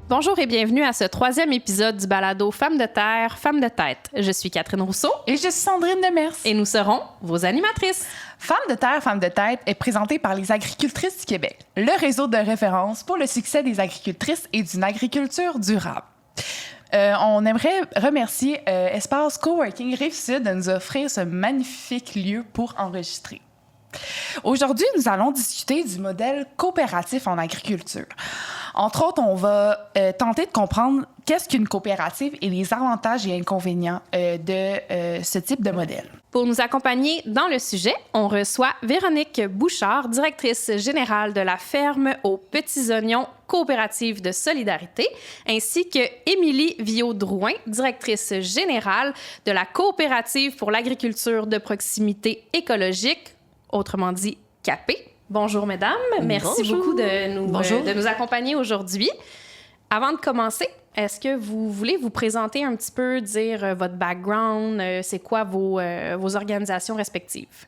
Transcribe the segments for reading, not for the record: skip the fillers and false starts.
Bonjour et bienvenue à ce 3e épisode du balado Femmes de terre, Femmes de tête. Je suis Catherine Rousseau. Et je suis Sandrine Demers. Et nous serons vos animatrices. Femmes de terre, Femmes de tête est présenté par les agricultrices du Québec, le réseau de référence pour le succès des agricultrices et d'une agriculture durable. On aimerait remercier Espace Coworking Rive-Sud de nous offrir ce magnifique lieu pour enregistrer. Aujourd'hui, nous allons discuter du modèle coopératif en agriculture. Entre autres, on va tenter de comprendre qu'est-ce qu'une coopérative et les avantages et inconvénients de ce type de modèle. Pour nous accompagner dans le sujet, on reçoit Véronique Bouchard, directrice générale de la ferme aux Petits Oignons coopérative de solidarité, ainsi que Émilie Viaud-Drouin, directrice générale de la coopérative pour l'agriculture de proximité écologique, autrement dit CAPE. Bonjour, mesdames. Merci beaucoup de nous accompagner aujourd'hui. Avant de commencer, est-ce que vous voulez vous présenter un petit peu, dire votre background, c'est quoi vos organisations respectives?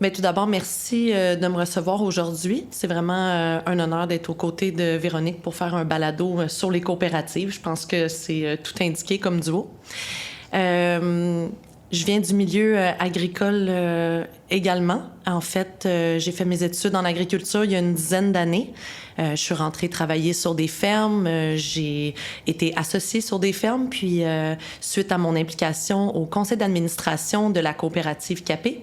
Bien, tout d'abord, merci de me recevoir aujourd'hui. C'est vraiment un honneur d'être aux côtés de Véronique pour faire un balado sur les coopératives. Je pense que c'est tout indiqué comme duo. Je viens du milieu agricole également. En fait, j'ai fait mes études en agriculture il y a une dizaine d'années. Je suis rentrée travailler sur des fermes. J'ai été associée sur des fermes. Puis, suite à mon implication au conseil d'administration de la coopérative CAPE,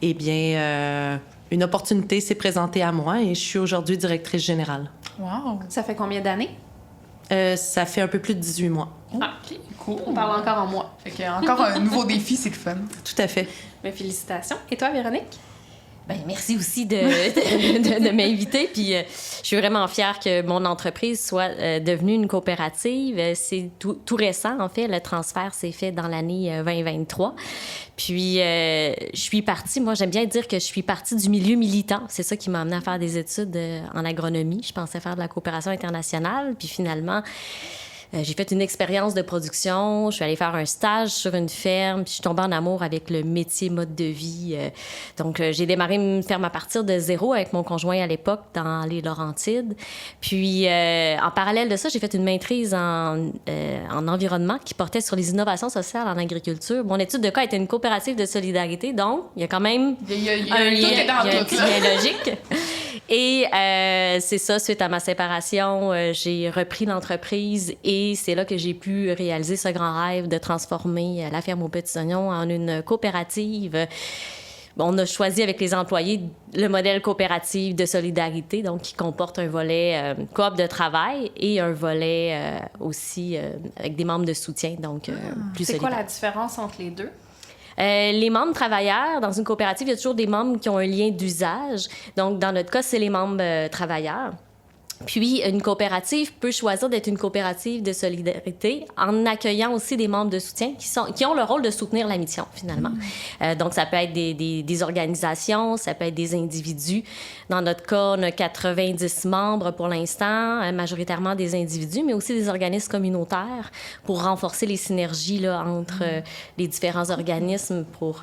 eh bien, une opportunité s'est présentée à moi et je suis aujourd'hui directrice générale. Wow! Ça fait combien d'années? Ça fait un peu plus de 18 mois. Ah, OK. Cool. On parle encore en mois. Fait qu'il y a encore un nouveau défi, c'est le fun. Tout à fait. Mais félicitations. Et toi, Véronique? Bien, merci aussi de m'inviter. Puis, je suis vraiment fière que mon entreprise soit devenue une coopérative. C'est tout récent, en fait. Le transfert s'est fait dans l'année 2023. Puis, je suis partie... Moi, j'aime bien dire que je suis partie du milieu militant. C'est ça qui m'a amenée à faire des études en agronomie. Je pensais faire de la coopération internationale. Puis, finalement... j'ai fait une expérience de production, je suis allée faire un stage sur une ferme, puis je suis tombée en amour avec le métier mode de vie. Donc, j'ai démarré une ferme à partir de zéro avec mon conjoint à l'époque dans les Laurentides. Puis, en parallèle de ça, j'ai fait une maîtrise en environnement qui portait sur les innovations sociales en agriculture. Mon étude de cas était une coopérative de solidarité, donc il y a quand même un lien logique. Et c'est ça, suite à ma séparation, j'ai repris l'entreprise et c'est là que j'ai pu réaliser ce grand rêve de transformer la ferme aux Petits Oignons en une coopérative. On a choisi avec les employés le modèle coopératif de solidarité, donc qui comporte un volet coop de travail et un volet aussi avec des membres de soutien, donc plus solidaire. C'est quoi la différence entre les deux? Les membres travailleurs, dans une coopérative, il y a toujours des membres qui ont un lien d'usage. Donc, dans notre cas, c'est les membres travailleurs. Puis, une coopérative peut choisir d'être une coopérative de solidarité en accueillant aussi des membres de soutien qui ont le rôle de soutenir la mission, finalement. Donc, ça peut être des organisations, ça peut être des individus. Dans notre cas, on a 90 membres pour l'instant, majoritairement des individus, mais aussi des organismes communautaires pour renforcer les synergies là, entre les différents organismes pour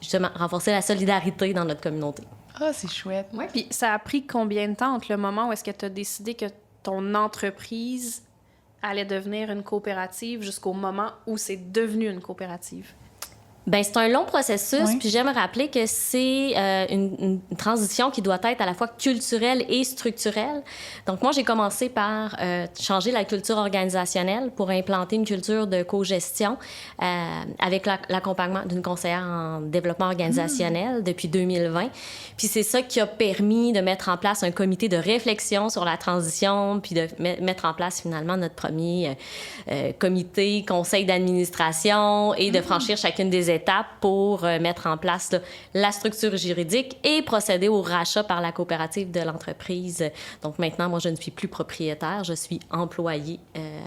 justement renforcer la solidarité dans notre communauté. Ah, c'est chouette. Oui, puis ça a pris combien de temps entre le moment où est-ce que tu as décidé que ton entreprise allait devenir une coopérative jusqu'au moment où c'est devenu une coopérative? Bien, c'est un long processus, oui. Puis j'aime rappeler que c'est une transition qui doit être à la fois culturelle et structurelle. Donc, moi, j'ai commencé par changer la culture organisationnelle pour implanter une culture de co-gestion avec l'accompagnement d'une conseillère en développement organisationnel depuis 2020. Puis c'est ça qui a permis de mettre en place un comité de réflexion sur la transition, puis de mettre en place finalement notre premier comité, conseil d'administration et de franchir chacune des étapes pour mettre en place là, la structure juridique et procéder au rachat par la coopérative de l'entreprise. Donc maintenant, moi, je ne suis plus propriétaire, je suis employée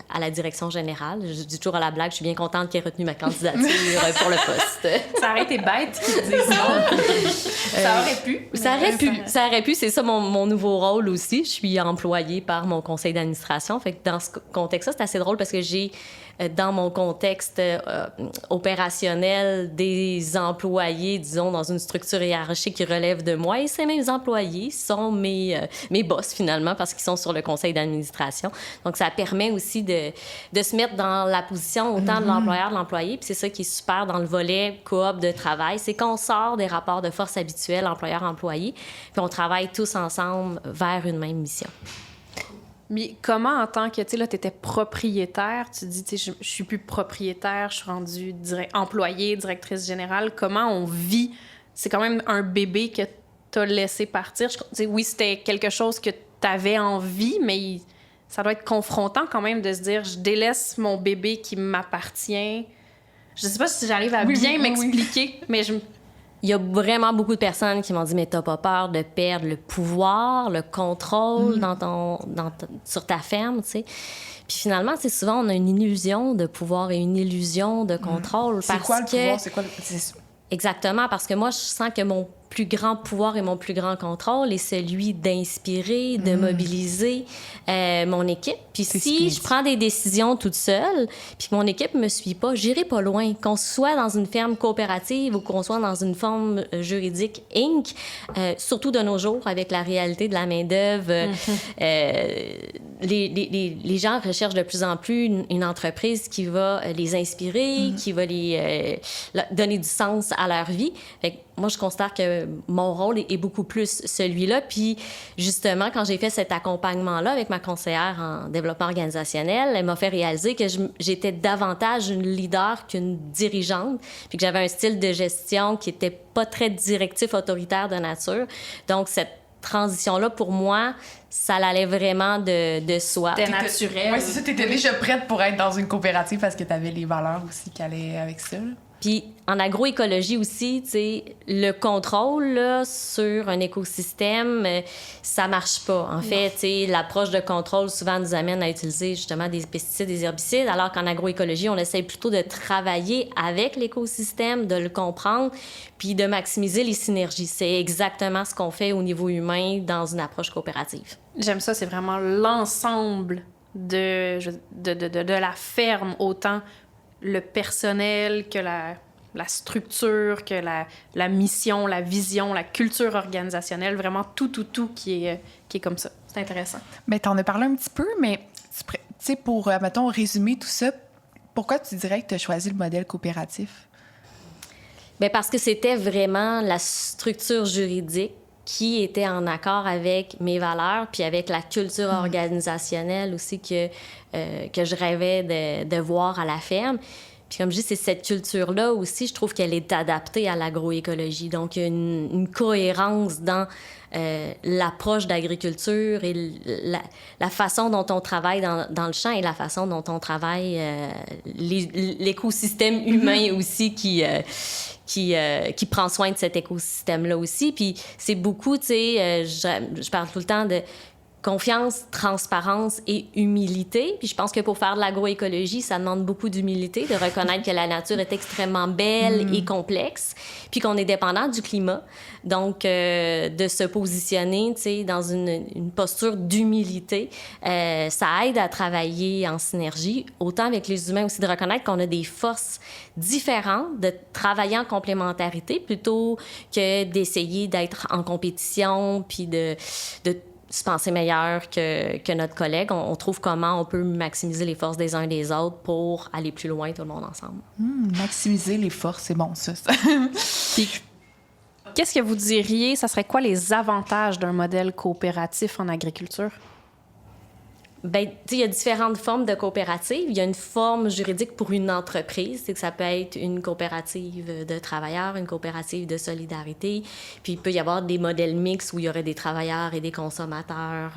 à la direction générale. Je dis toujours à la blague, je suis bien contente qu'il ait retenu ma candidature pour le poste. Ça aurait été bête qu'ils disent ça. Ça aurait pu. Ça aurait pu. C'est ça mon nouveau rôle aussi. Je suis employée par mon conseil d'administration. Fait que dans ce contexte-là, c'est assez drôle parce que j'ai dans mon contexte opérationnel des employés, disons, dans une structure hiérarchique qui relève de moi. Et ces mêmes employés sont mes boss, finalement, parce qu'ils sont sur le conseil d'administration. Donc, ça permet aussi de se mettre dans la position autant de l'employeur, de l'employé. Puis c'est ça qui est super dans le volet coop de travail, c'est qu'on sort des rapports de force habituels employeur-employé, puis on travaille tous ensemble vers une même mission. Mais comment, en tant que, tu sais, là, tu étais propriétaire, tu dis, tu sais, je suis plus propriétaire, je suis rendue employée, directrice générale. Comment on vit? C'est quand même un bébé que tu as laissé partir. Tu sais, oui, c'était quelque chose que tu avais envie, mais ça doit être confrontant quand même de se dire, je délaisse mon bébé qui m'appartient. Je sais pas si j'arrive à bien m'expliquer, mais Il y a vraiment beaucoup de personnes qui m'ont dit « Mais t'as pas peur de perdre le pouvoir, le contrôle sur ta ferme, tu sais? » Puis finalement, c'est souvent, on a une illusion de pouvoir et une illusion de contrôle. C'est quoi le pouvoir? C'est quoi Exactement, parce que moi, je sens que mon plus grand pouvoir et mon plus grand contrôle est celui d'inspirer, de mobiliser mon équipe. Puis si je prends des décisions toute seule, puis que mon équipe me suit pas, j'irai pas loin. Qu'on soit dans une ferme coopérative ou qu'on soit dans une forme juridique Inc., surtout de nos jours, avec la réalité de la main-d'œuvre, les gens recherchent de plus en plus une entreprise qui va les inspirer, qui va les donner du sens à leur vie. Fait que moi, je considère que mon rôle est beaucoup plus celui-là. Puis, justement, quand j'ai fait cet accompagnement-là avec ma conseillère en développement organisationnel, elle m'a fait réaliser que j'étais davantage une leader qu'une dirigeante, puis que j'avais un style de gestion qui était pas très directif, autoritaire de nature. Donc, cette transition-là, pour moi, ça allait vraiment de soi. C'était naturel. Oui, c'est ça. Tu étais déjà prête pour être dans une coopérative parce que tu avais les valeurs aussi qui allaient avec ça. Là. Puis en agroécologie aussi, tu sais, le contrôle là, sur un écosystème, ça marche pas. En fait, tu sais, l'approche de contrôle souvent nous amène à utiliser justement des pesticides, des herbicides, alors qu'en agroécologie, on essaie plutôt de travailler avec l'écosystème, de le comprendre, puis de maximiser les synergies. C'est exactement ce qu'on fait au niveau humain dans une approche coopérative. J'aime ça, c'est vraiment l'ensemble de la ferme, autant le personnel que la structure, que la mission, la vision, la culture organisationnelle, vraiment tout qui est comme ça. C'est intéressant. Bien, t'en as parlé un petit peu, mais tu sais, pour, mettons, résumer tout ça, pourquoi tu dirais que tu as choisi le modèle coopératif? Bien, parce que c'était vraiment la structure juridique qui était en accord avec mes valeurs, puis avec la culture organisationnelle aussi que je rêvais de voir à la ferme. Puis comme je dis, c'est cette culture-là aussi, je trouve qu'elle est adaptée à l'agroécologie. Donc, il y a une cohérence dans l'approche d'agriculture et la façon dont on travaille dans le champ et la façon dont on travaille l'écosystème humain aussi qui prend soin de cet écosystème-là aussi. Puis c'est beaucoup, tu sais, je parle tout le temps de confiance, transparence et humilité. Puis je pense que pour faire de l'agroécologie, ça demande beaucoup d'humilité, de reconnaître que la nature est extrêmement belle et complexe, puis qu'on est dépendant du climat. Donc, de se positionner, tu sais, dans une posture d'humilité, ça aide à travailler en synergie, autant avec les humains aussi, de reconnaître qu'on a des forces différentes, de travailler en complémentarité plutôt que d'essayer d'être en compétition, puis de se penser meilleur que notre collègue. On trouve comment on peut maximiser les forces des uns et des autres pour aller plus loin, tout le monde ensemble. Maximiser les forces, c'est bon, ça. Puis, qu'est-ce que vous diriez, ça serait quoi les avantages d'un modèle coopératif en agriculture? Bien, tu sais, il y a différentes formes de coopératives. Il y a une forme juridique pour une entreprise, c'est que ça peut être une coopérative de travailleurs, une coopérative de solidarité. Puis il peut y avoir des modèles mixtes où il y aurait des travailleurs et des consommateurs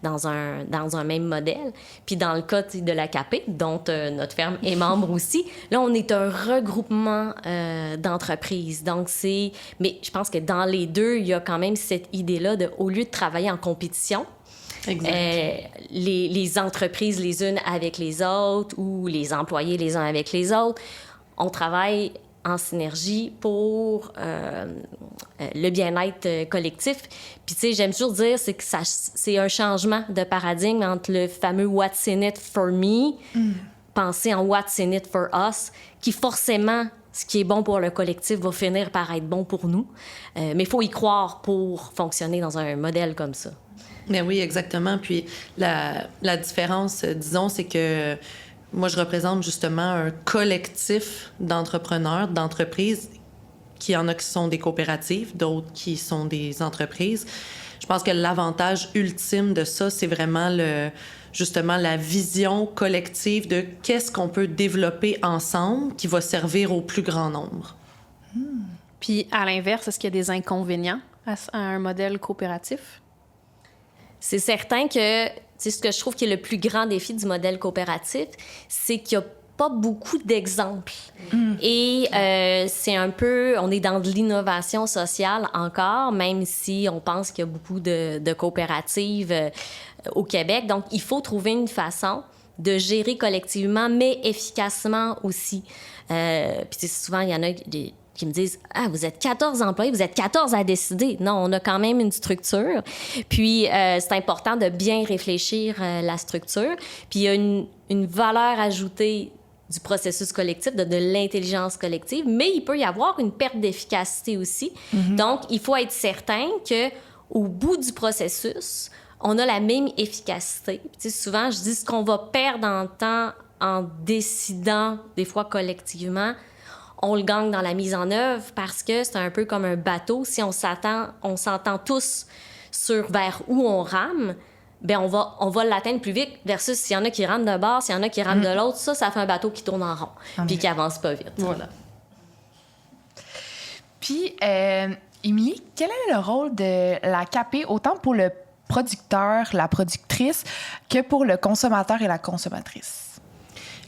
dans un même modèle. Puis dans le cas de l'AKP, dont notre ferme est membre aussi, là, on est un regroupement d'entreprises. Donc, mais je pense que dans les deux, il y a quand même cette idée-là de, au lieu de travailler en compétition, les entreprises les unes avec les autres ou les employés les uns avec les autres, on travaille en synergie pour le bien-être collectif. Puis, tu sais, j'aime toujours dire que c'est un changement de paradigme entre le fameux « What's in it for me » penser en what's in it for us, qui forcément, ce qui est bon pour le collectif va finir par être bon pour nous. Mais il faut y croire pour fonctionner dans un modèle comme ça. Mais oui, exactement. Puis la différence, disons, c'est que moi, je représente justement un collectif d'entrepreneurs, d'entreprises. Qu'il y en a qui sont des coopératives, d'autres qui sont des entreprises. Je pense que l'avantage ultime de ça, c'est vraiment justement la vision collective de qu'est-ce qu'on peut développer ensemble qui va servir au plus grand nombre. Puis, à l'inverse, est-ce qu'il y a des inconvénients à un modèle coopératif? C'est certain que ce que je trouve qui est le plus grand défi du modèle coopératif, c'est qu'il n'y a pas beaucoup d'exemples. Et c'est un peu... On est dans de l'innovation sociale encore, même si on pense qu'il y a beaucoup de coopératives au Québec. Donc, il faut trouver une façon de gérer collectivement, mais efficacement aussi. Puis souvent, il y en a qui me disent « Ah, vous êtes 14 employés, vous êtes 14 à décider. » Non, on a quand même une structure. Puis, c'est important de bien réfléchir la structure. Puis, il y a une valeur ajoutée du processus collectif, de l'intelligence collective, mais il peut y avoir une perte d'efficacité aussi. Donc, il faut être certain qu'au bout du processus, on a la même efficacité. Puis, souvent, je dis ce qu'on va perdre en temps en décidant, des fois collectivement, on le gagne dans la mise en œuvre parce que c'est un peu comme un bateau. Si on s'entend tous sur vers où on rame, bien, on va l'atteindre plus vite versus s'il y en a qui rament d'un bord, s'il y en a qui rament de l'autre, ça fait un bateau qui tourne en rond puis qui avance pas vite. Voilà. Puis, Émilie, quel est le rôle de la CAP autant pour le producteur, la productrice, que pour le consommateur et la consommatrice?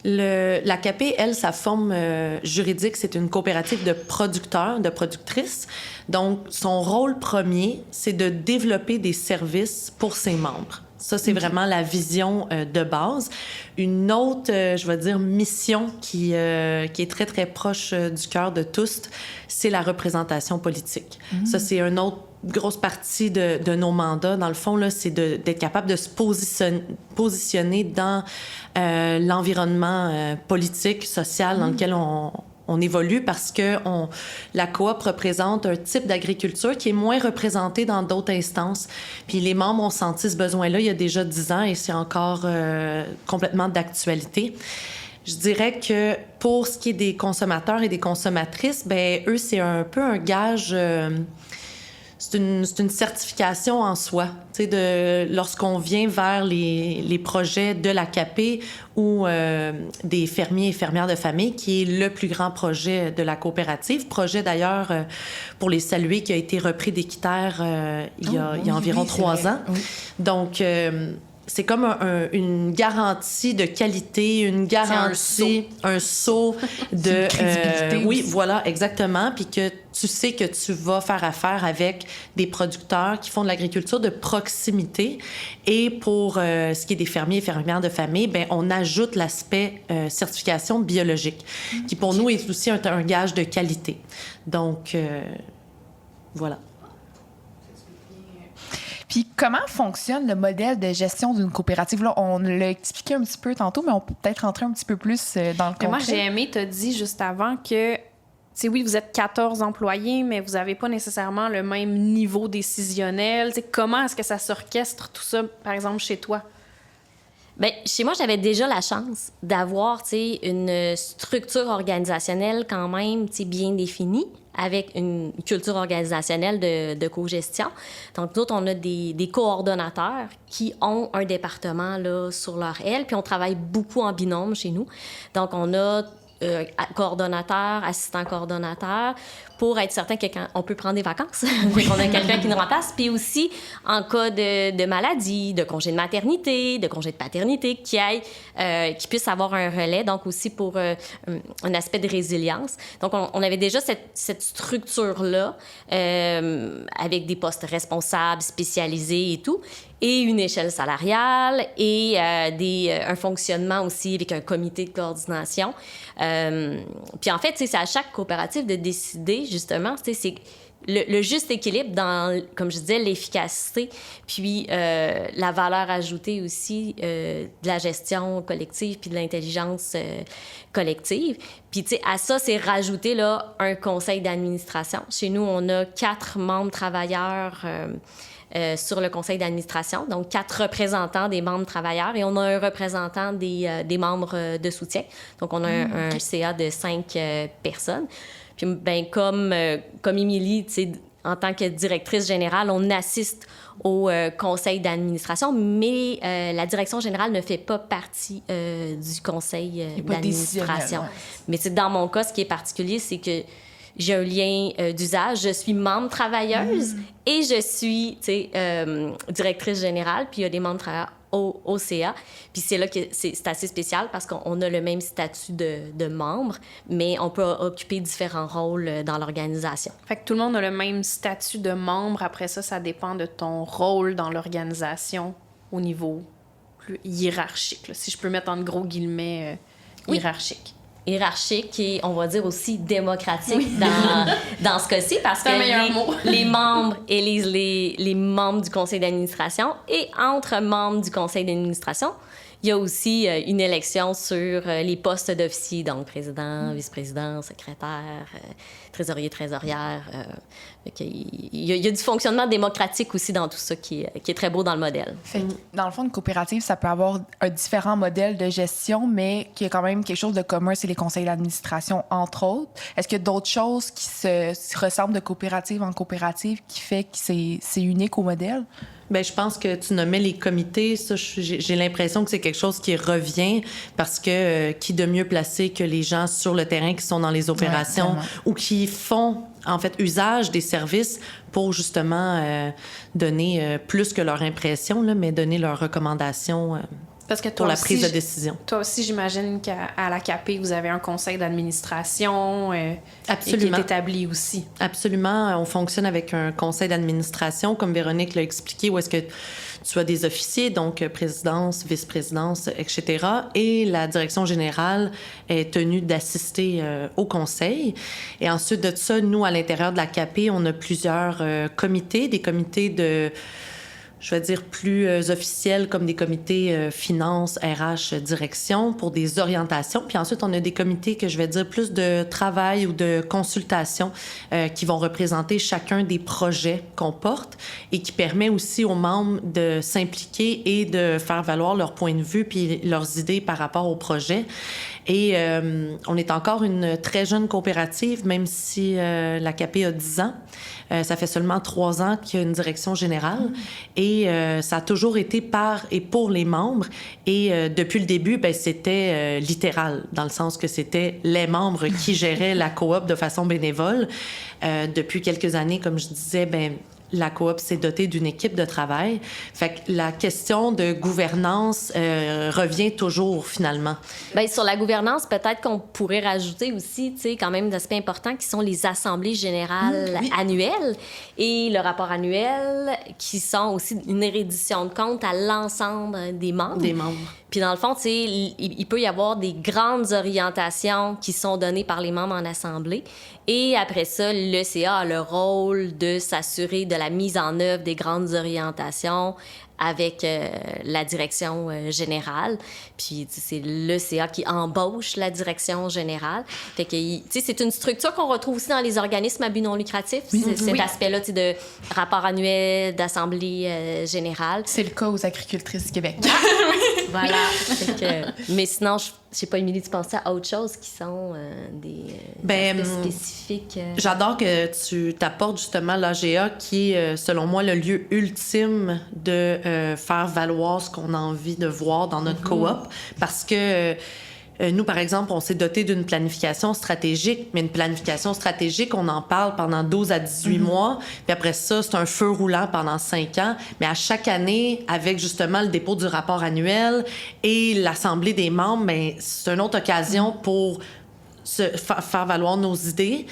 La CAP, elle, sa forme juridique, c'est une coopérative de producteurs, de productrices. Donc, son rôle premier, c'est de développer des services pour ses membres. Ça, c'est vraiment la vision de base. Une autre, je vais dire, mission qui est très, très proche du cœur de tous, c'est la représentation politique. Ça, c'est une autre grosse partie de nos mandats. Dans le fond, là, c'est d'être capable de se positionner dans l'environnement politique, social dans lequel on évolue parce que la coop représente un type d'agriculture qui est moins représenté dans d'autres instances. Puis les membres ont senti ce besoin-là il y a déjà 10 ans et c'est encore complètement d'actualité. Je dirais que pour ce qui est des consommateurs et des consommatrices, ben eux, c'est un peu un gage... c'est une certification en soi, tu sais, lorsqu'on vient vers les projets de la CAP ou des fermiers et fermières de famille, qui est le plus grand projet de la coopérative. Projet, d'ailleurs, pour les saluer, qui a été repris d'Équiterre il y a environ 3 ans. Oui. Donc, c'est comme une garantie de qualité, une garantie, un saut de crédibilité. Oui, voilà, exactement. Puis que tu sais que tu vas faire affaire avec des producteurs qui font de l'agriculture de proximité. Et pour ce qui est des fermiers et fermières de famille, ben on ajoute l'aspect certification biologique, qui pour nous est aussi un gage de qualité. Donc, voilà. Puis comment fonctionne le modèle de gestion d'une coopérative? Là, on l'a expliqué un petit peu tantôt, mais on peut peut-être rentrer un petit peu plus dans le concret. Moi, j'ai aimé, tu as dit juste avant que, oui, vous êtes 14 employés, mais vous n'avez pas nécessairement le même niveau décisionnel. Comment est-ce que ça s'orchestre tout ça, par exemple, chez toi? Bien, chez moi, j'avais déjà la chance d'avoir, une structure organisationnelle quand même, bien définie, avec une culture organisationnelle de co-gestion. Donc, nous autres, on a des coordonnateurs qui ont un département là, sur leur aile, puis on travaille beaucoup en binôme chez nous. Donc, on a coordonnateur, assistant coordonnateur, pour être certain qu'on peut prendre des vacances, qu'on a quelqu'un qui nous remplace, puis aussi en cas de maladie, de congé de maternité, de congé de paternité, qui puisse avoir un relais, donc aussi pour un aspect de résilience. Donc, on avait déjà cette structure-là, avec des postes responsables, spécialisés et tout, et une échelle salariale et un fonctionnement aussi avec un comité de coordination. Puis en fait, c'est à chaque coopérative de décider, justement, le juste équilibre dans, comme je disais, l'efficacité, puis la valeur ajoutée aussi de la gestion collective puis de l'intelligence collective. Puis, tu sais, à ça, c'est rajouter là, un conseil d'administration. Chez nous, on a 4 membres travailleurs sur le conseil d'administration, donc 4 représentants des membres travailleurs, et on a un représentant des membres de soutien. Donc, on a un CA de 5 personnes. Puis, ben, comme Émilie, tu sais, en tant que directrice générale, on assiste au conseil d'administration, mais la direction générale ne fait pas partie du conseil d'administration. Ouais. Mais dans mon cas, ce qui est particulier, c'est que j'ai un lien d'usage. Je suis membre travailleuse et je suis directrice générale, puis il y a des membres travailleurs au CA. Puis c'est là que c'est assez spécial parce qu'on a le même statut de membre, mais on peut occuper différents rôles dans l'organisation. Fait que tout le monde a le même statut de membre. Après ça, ça dépend de ton rôle dans l'organisation au niveau plus hiérarchique, là, si je peux mettre en gros guillemets hiérarchique. Hiérarchique et, on va dire, aussi démocratique dans ce cas-ci, parce que les membres élisent les membres du conseil d'administration, et entre membres du conseil d'administration, il y a aussi une élection sur les postes d'officiers, donc président, vice-président, secrétaire, trésorier, trésorière. Il y a du fonctionnement démocratique aussi dans tout ça qui est très beau dans le modèle. Fait que, dans le fond, une coopérative, ça peut avoir un différent modèle de gestion, mais qui a quand même quelque chose de commun, c'est les conseils d'administration, entre autres. Est-ce qu'il y a d'autres choses qui se ressemblent de coopérative en coopérative qui fait que c'est unique au modèle? Bien, je pense que tu nommais les comités. Ça, j'ai l'impression que c'est quelque chose qui revient parce que qui de mieux placé que les gens sur le terrain qui sont dans les opérations ou qui font, en fait, usage des services pour justement donner plus que leur impression, là, mais donner leurs recommandations parce que pour la prise de décision. Toi aussi, j'imagine qu'à la CAP, vous avez un conseil d'administration Absolument. qui est établi aussi. Absolument. On fonctionne avec un conseil d'administration, comme Véronique l'a expliqué, où est-ce que tu as des officiers, donc présidence, vice-présidence, etc. Et la direction générale est tenue d'assister au conseil. Et ensuite de ça, nous, à l'intérieur de la CAP, on a plusieurs comités, des comités de... je vais dire, plus officiels, comme des comités finances, RH, direction, pour des orientations. Puis ensuite, on a des comités que je vais dire plus de travail ou de consultation qui vont représenter chacun des projets qu'on porte et qui permet aussi aux membres de s'impliquer et de faire valoir leur point de vue puis leurs idées par rapport au projet. Et on est encore une très jeune coopérative, même si la CAP a 10 ans. Ça fait seulement 3 ans qu'il y a une direction générale. Et ça a toujours été par et pour les membres. Et depuis le début, ben, c'était littéral, dans le sens que c'était les membres qui géraient la coop de façon bénévole. Depuis quelques années, comme je disais, ben, la coop s'est dotée d'une équipe de travail. Fait que la question de gouvernance revient toujours, finalement. Bien, sur la gouvernance, peut-être qu'on pourrait rajouter aussi, tu sais, quand même d'aspects importants qui sont les assemblées générales annuelles et le rapport annuel, qui sont aussi une reddition de comptes à l'ensemble des membres. Des membres. Puis dans le fond, tu sais, il peut y avoir des grandes orientations qui sont données par les membres en assemblée. Et après ça, le CA a le rôle de s'assurer de la mise en œuvre des grandes orientations avec la direction générale. Puis c'est le CA qui embauche la direction générale. Fait que, c'est une structure qu'on retrouve aussi dans les organismes à but non lucratif. Cet aspect-là de rapport annuel, d'assemblée générale. C'est le cas aux agricultrices du Québec. Voilà. Mais sinon, je sais pas, Émilie, tu pensais à autre chose qui sont des aspects spécifiques? J'adore que tu t'apportes justement l'AGA qui est, selon moi, le lieu ultime de faire valoir ce qu'on a envie de voir dans notre coop. Parce que nous, par exemple, on s'est doté d'une planification stratégique, mais une planification stratégique, on en parle pendant 12 à 18 mois, puis après ça, c'est un feu roulant pendant 5 ans. Mais à chaque année, avec justement le dépôt du rapport annuel et l'assemblée des membres, bien, c'est une autre occasion pour faire valoir nos idées.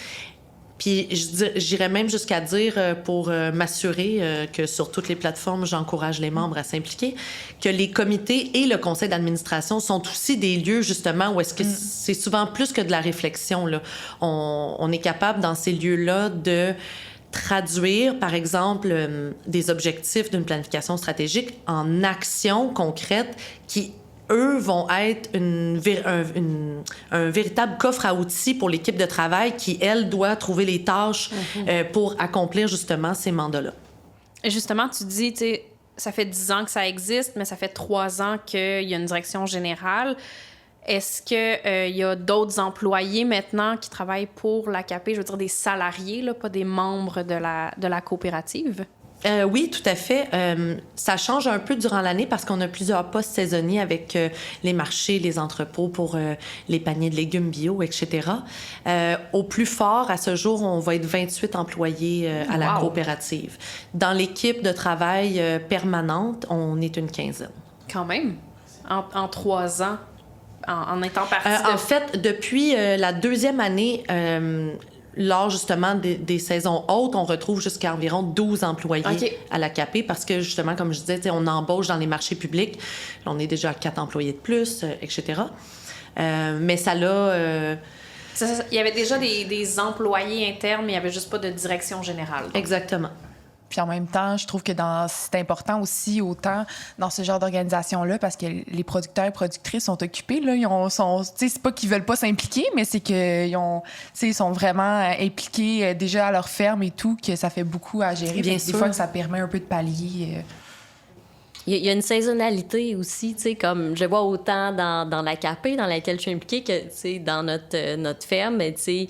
Puis j'irais même jusqu'à dire, pour m'assurer que sur toutes les plateformes, j'encourage les membres à s'impliquer, que les comités et le conseil d'administration sont aussi des lieux, justement, où est-ce que c'est souvent plus que de la réflexion, là. On est capable, dans ces lieux-là, de traduire, par exemple, des objectifs d'une planification stratégique en actions concrètes qui, eux, vont être un véritable coffre à outils pour l'équipe de travail qui, elle, doit trouver les tâches pour accomplir justement ces mandats-là. Justement, tu dis, tu sais, ça fait 10 ans que ça existe, mais ça fait 3 ans qu'il y a une direction générale. Est-ce qu'il y a d'autres employés maintenant qui travaillent pour l'AKP, je veux dire des salariés, là, pas des membres de la coopérative? Oui, tout à fait. Ça change un peu durant l'année parce qu'on a plusieurs postes saisonniers avec les marchés, les entrepôts pour les paniers de légumes bio, etc. Au plus fort, à ce jour, on va être 28 employés à la coopérative. Dans l'équipe de travail permanente, on est une quinzaine. Quand même, en 3 ans, en étant partie En fait, depuis la 2e année... lors, justement, des saisons hautes, on retrouve jusqu'à environ 12 employés à l'AKP parce que, justement, comme je disais, on embauche dans les marchés publics. Là, on est déjà à 4 employés de plus, etc. Mais ça l'a... Il y avait déjà des employés internes, mais il n'y avait juste pas de direction générale. Donc. Exactement. Puis en même temps, je trouve que c'est important aussi, autant dans ce genre d'organisation-là, parce que les producteurs et productrices sont occupés. Là, c'est pas qu'ils veulent pas s'impliquer, mais c'est qu'ils sont vraiment impliqués déjà à leur ferme et tout, que ça fait beaucoup à gérer. Bien Des sûr. fois que ça permet un peu de pallier. Il y a une saisonnalité aussi, tu sais, comme je vois autant dans l'AKP dans laquelle je suis impliquée que, tu sais, dans notre ferme, tu sais,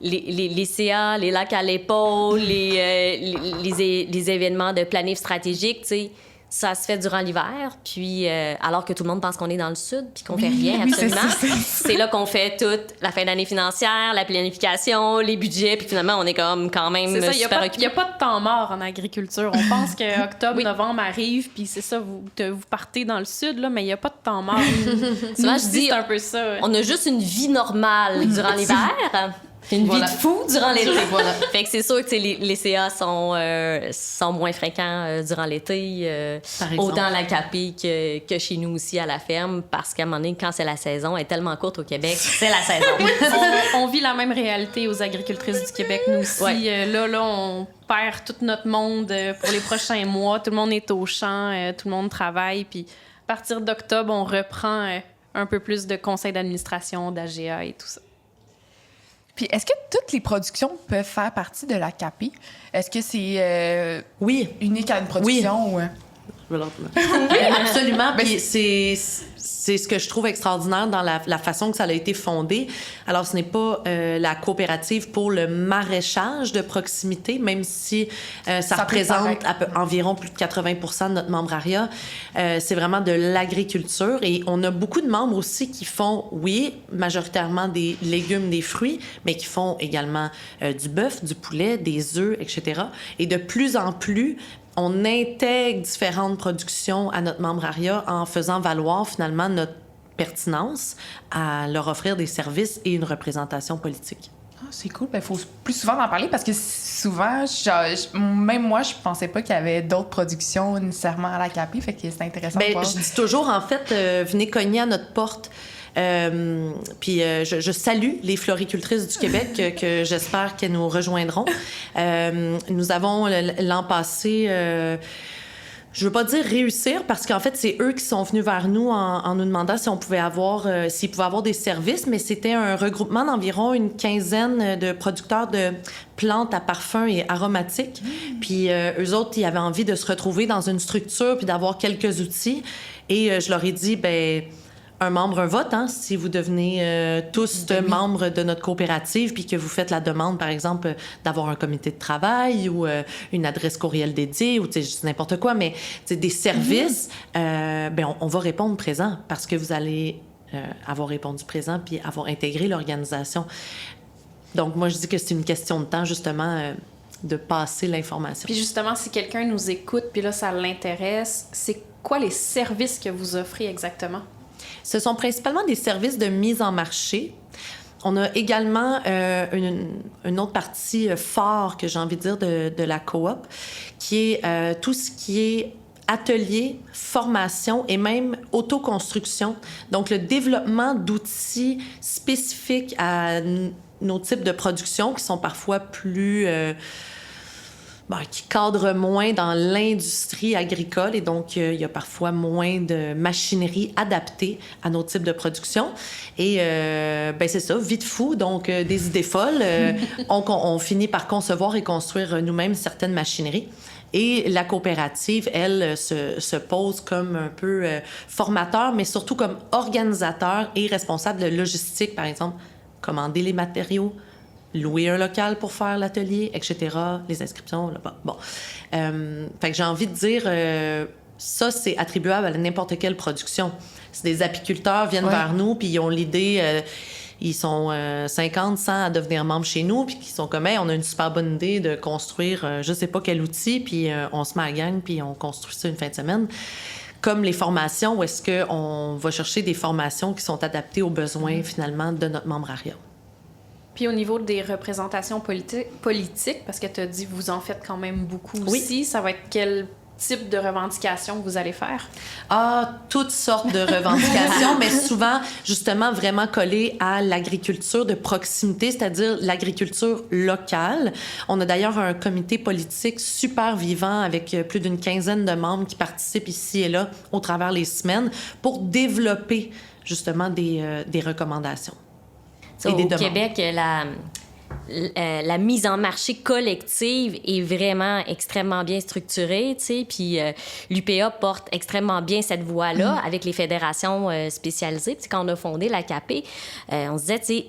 les CA, les lacs à l'épaule, les événements de planif stratégique, tu sais, ça se fait durant l'hiver, puis alors que tout le monde pense qu'on est dans le sud, puis qu'on fait rien absolument. C'est là qu'on fait toute la fin d'année financière, la planification, les budgets, puis finalement, on est comme quand même super occupé. Il n'y a pas de temps mort en agriculture. On pense que octobre, novembre arrive, puis c'est ça, vous partez dans le sud, là, mais il n'y a pas de temps mort. Souvent, je dis, c'est un peu ça. On a juste une vie normale durant l'hiver. Une vie de fou durant l'été. Voilà. Fait que c'est sûr que les CA sont moins fréquents durant l'été, autant à l'AKP que chez nous aussi à la ferme, parce qu'à un moment donné, quand c'est la saison, elle est tellement courte au Québec, c'est la saison. on vit la même réalité aux agricultrices du Québec, nous aussi. Ouais. Là, on perd tout notre monde pour les prochains mois. Tout le monde est au champ, tout le monde travaille. Puis à partir d'octobre, on reprend un peu plus de conseil d'administration, d'AGA et tout ça. Puis est-ce que toutes les productions peuvent faire partie de l'AKP? Est-ce que c'est unique à une production? Oui. Ou... Oui, absolument. Puis c'est ce que je trouve extraordinaire dans la façon que ça a été fondé. Alors, ce n'est pas la coopérative pour le maraîchage de proximité, même si ça représente environ plus de 80% de notre membrariat. C'est vraiment de l'agriculture. Et on a beaucoup de membres aussi qui font, majoritairement des légumes, des fruits, mais qui font également du bœuf, du poulet, des œufs, etc. Et de plus en plus, on intègre différentes productions à notre membrariat en faisant valoir finalement notre pertinence à leur offrir des services et une représentation politique. Ah, c'est cool. Il faut plus souvent en parler parce que souvent, même moi, je pensais pas qu'il y avait d'autres productions nécessairement à l'AKP. Fait que c'est intéressant de voir. Je dis toujours, en fait, venez cogner à notre porte. Puis je salue les floricultrices du Québec que j'espère qu'elles nous rejoindront. Nous avons l'an passé, je veux pas dire réussir parce qu'en fait c'est eux qui sont venus vers nous en nous demandant si on pouvait s'ils pouvaient avoir des services, mais c'était un regroupement d'environ une quinzaine de producteurs de plantes à parfum et aromatiques. Puis eux autres, ils avaient envie de se retrouver dans une structure puis d'avoir quelques outils. Et je leur ai dit, un membre, un vote, hein, si vous devenez tous membres de notre coopérative puis que vous faites la demande, par exemple, d'avoir un comité de travail ou une adresse courriel dédiée ou n'importe quoi, mais des services, on va répondre présent parce que vous allez avoir répondu présent puis avoir intégré l'organisation. Donc, moi, je dis que c'est une question de temps, justement, de passer l'information. Puis justement, si quelqu'un nous écoute puis là, ça l'intéresse, c'est quoi les services que vous offrez exactement? Ce sont principalement des services de mise en marché. On a également une autre partie phare, que j'ai envie de dire, de la coop, qui est tout ce qui est atelier, formation et même autoconstruction. Donc, le développement d'outils spécifiques à nos types de production qui sont parfois plus qui cadrent moins dans l'industrie agricole et donc il y a parfois moins de machinerie adaptée à nos types de production. Et c'est ça, vite fou, donc des idées folles. On finit par concevoir et construire nous-mêmes certaines machineries. Et la coopérative, elle, se pose comme un peu formateur, mais surtout comme organisateur et responsable de logistique, par exemple, commander les matériaux, louer un local pour faire l'atelier, etc., les inscriptions, là-bas. Bon. Fait que j'ai envie de dire, ça, c'est attribuable à n'importe quelle production. Si des apiculteurs viennent vers nous, puis ils ont l'idée, ils sont 50, 100 à devenir membres chez nous, puis qui sont comme, hey, on a une super bonne idée de construire je sais pas quel outil, puis on se met à la gang, puis on construit ça une fin de semaine. Comme les formations, où est-ce qu'on va chercher des formations qui sont adaptées aux besoins, finalement, de notre membrariat. Puis au niveau des représentations politiques, parce que tu as dit que vous en faites quand même beaucoup aussi, ça va être quel type de revendications que vous allez faire? Toutes sortes de revendications, mais souvent, justement, vraiment collées à l'agriculture de proximité, c'est-à-dire l'agriculture locale. On a d'ailleurs un comité politique super vivant avec plus d'une quinzaine de membres qui participent ici et là au travers les semaines pour développer, justement, des recommandations. Au Québec, la mise en marché collective est vraiment extrêmement bien structurée, tu sais, puis l'UPA porte extrêmement bien cette voie-là avec les fédérations spécialisées. Puis quand on a fondé la CAP, on se disait, tu sais,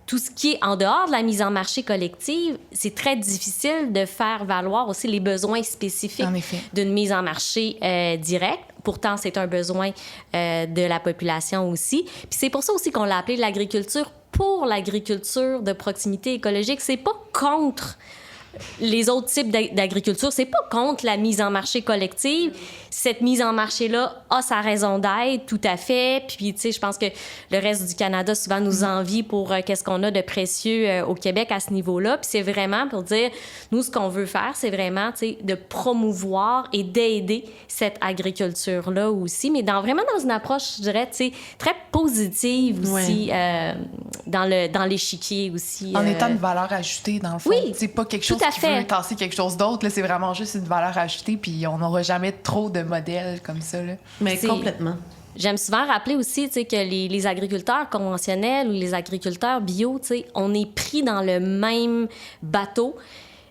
tout ce qui est en dehors de la mise en marché collective, c'est très difficile de faire valoir aussi les besoins spécifiques d'une mise en marché directe. Pourtant, c'est un besoin de la population aussi. Puis c'est pour ça aussi qu'on l'a appelé l'agriculture pour l'agriculture de proximité écologique. C'est pas contre les autres types d'agriculture, c'est pas contre la mise en marché collective. Cette mise en marché-là a sa raison d'être, tout à fait. Puis, tu sais, je pense que le reste du Canada souvent nous envie pour qu'est-ce qu'on a de précieux au Québec à ce niveau-là. Puis c'est vraiment pour dire, nous, ce qu'on veut faire, c'est vraiment, tu sais, de promouvoir et d'aider cette agriculture-là aussi, mais vraiment dans une approche, je dirais, tu sais, très positive aussi, dans l'échiquier aussi. En étant une valeur ajoutée, dans le fond. Oui, c'est pas quelque chose qui veut tasser quelque chose d'autre. Là, c'est vraiment juste une valeur ajoutée, puis on n'aura jamais trop de modèles comme ça. Là. Mais complètement. J'aime souvent rappeler aussi que les agriculteurs conventionnels ou les agriculteurs bio, on est pris dans le même bateau.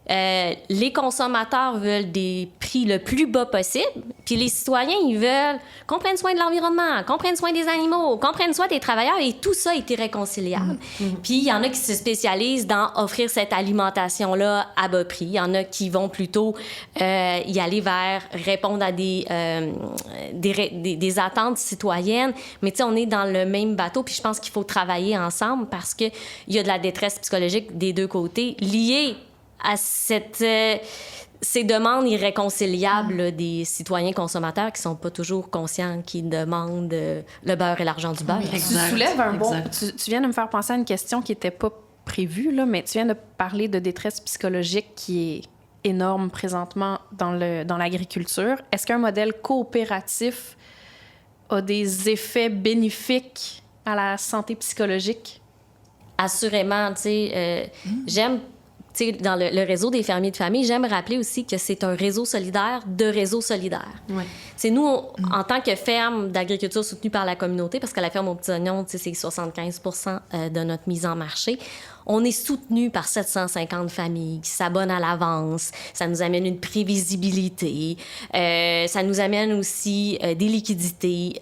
Les consommateurs veulent des prix le plus bas possible, puis les citoyens, ils veulent qu'on prenne soin de l'environnement, qu'on prenne soin des animaux, qu'on prenne soin des travailleurs, et tout ça est irréconciliable. Puis il y en a qui se spécialisent dans offrir cette alimentation-là à bas prix. Il y en a qui vont plutôt y aller vers répondre à des attentes citoyennes, mais tu sais, on est dans le même bateau, puis je pense qu'il faut travailler ensemble parce qu'il y a de la détresse psychologique des deux côtés liée à ces demandes irréconciliables là, des citoyens consommateurs qui sont pas toujours conscients qu'ils demandent le beurre et l'argent du beurre. Tu soulèves un bon... Tu viens de me faire penser à une question qui n'était pas prévue, là, mais tu viens de parler de détresse psychologique qui est énorme présentement dans l'agriculture. Est-ce qu'un modèle coopératif a des effets bénéfiques à la santé psychologique? Assurément, tu sais, j'aime... T'sais, dans le réseau des fermiers de famille, j'aime rappeler aussi que c'est un réseau solidaire de réseaux solidaires. Ouais. C'est nous, en tant que ferme d'agriculture soutenue par la communauté, parce que la ferme aux petits oignons, c'est 75% de notre mise en marché, on est soutenu par 750 familles qui s'abonnent à l'avance. Ça nous amène une prévisibilité. Ça nous amène aussi des liquidités.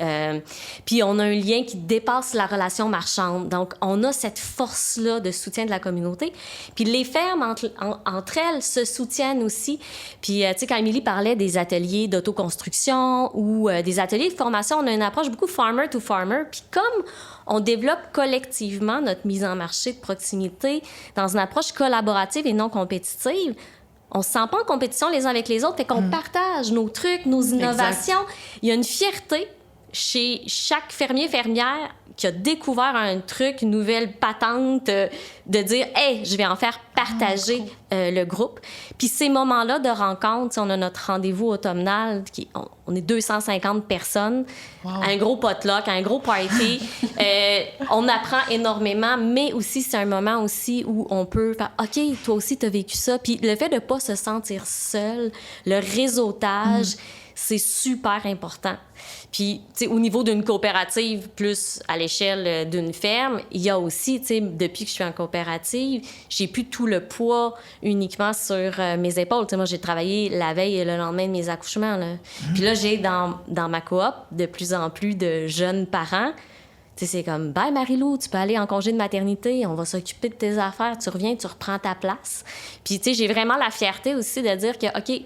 Puis on a un lien qui dépasse la relation marchande. Donc, on a cette force-là de soutien de la communauté. Puis les fermes, entre elles, se soutiennent aussi. Puis, tu sais, quand Émilie parlait des ateliers d'autoconstruction ou des ateliers de formation, on a une approche beaucoup farmer to farmer. Puis comme on développe collectivement notre mise en marché de proximité dans une approche collaborative et non compétitive, on se sent pas en compétition les uns avec les autres, fait qu'on partage nos trucs, nos innovations. Exact. Il y a une fierté chez chaque fermier-fermière qui a découvert un truc, une nouvelle patente, de dire « Hey, je vais en faire partager le groupe ». Puis ces moments-là de rencontre, on a notre rendez-vous automnal, on est 250 personnes, un gros potluck, un gros party. On apprend énormément, mais aussi, c'est un moment aussi où on peut faire « OK, toi aussi, tu as vécu ça ». Puis le fait de ne pas se sentir seul, le réseautage, c'est super important. Puis, tu sais, au niveau d'une coopérative, plus à l'échelle d'une ferme, il y a aussi, tu sais, depuis que je suis en coopérative, j'ai plus tout le poids uniquement sur mes épaules. Tu sais, moi, j'ai travaillé la veille et le lendemain de mes accouchements, là. Puis là, j'ai dans ma coop de plus en plus de jeunes parents. Tu sais, c'est comme, ben Marie-Lou, tu peux aller en congé de maternité, on va s'occuper de tes affaires, tu reviens, tu reprends ta place. Puis, tu sais, j'ai vraiment la fierté aussi de dire que, OK,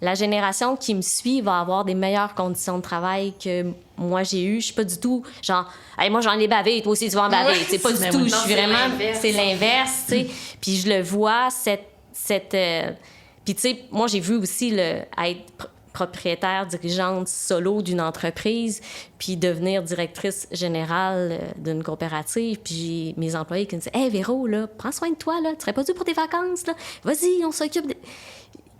la génération qui me suit va avoir des meilleures conditions de travail que moi j'ai eues. Je suis pas du tout genre hey, moi j'en ai bavé, toi aussi tu vas en baver. C'est pas du tout, je suis vraiment c'est l'inverse, tu sais. Puis je le vois puis tu sais moi j'ai vu aussi être propriétaire, dirigeante solo d'une entreprise, puis devenir directrice générale d'une coopérative, puis mes employés qui me disaient « Hey Véro, là, prends soin de toi, là, tu serais pas dû pour tes vacances, là. Vas-y, on s'occupe de... »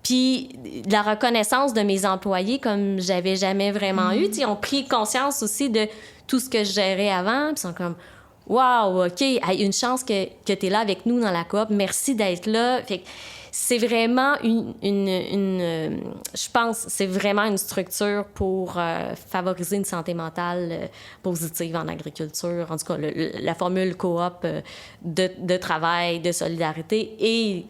Puis la reconnaissance de mes employés, comme j'avais jamais vraiment eu, ils ont pris conscience aussi de tout ce que je gérais avant, puis ils sont comme « Wow, OK, une chance que tu es là avec nous dans la coop, merci d'être là. » Fait que c'est vraiment je pense, c'est vraiment une structure pour favoriser une santé mentale positive en agriculture. En tout cas, la formule coop de travail, de solidarité et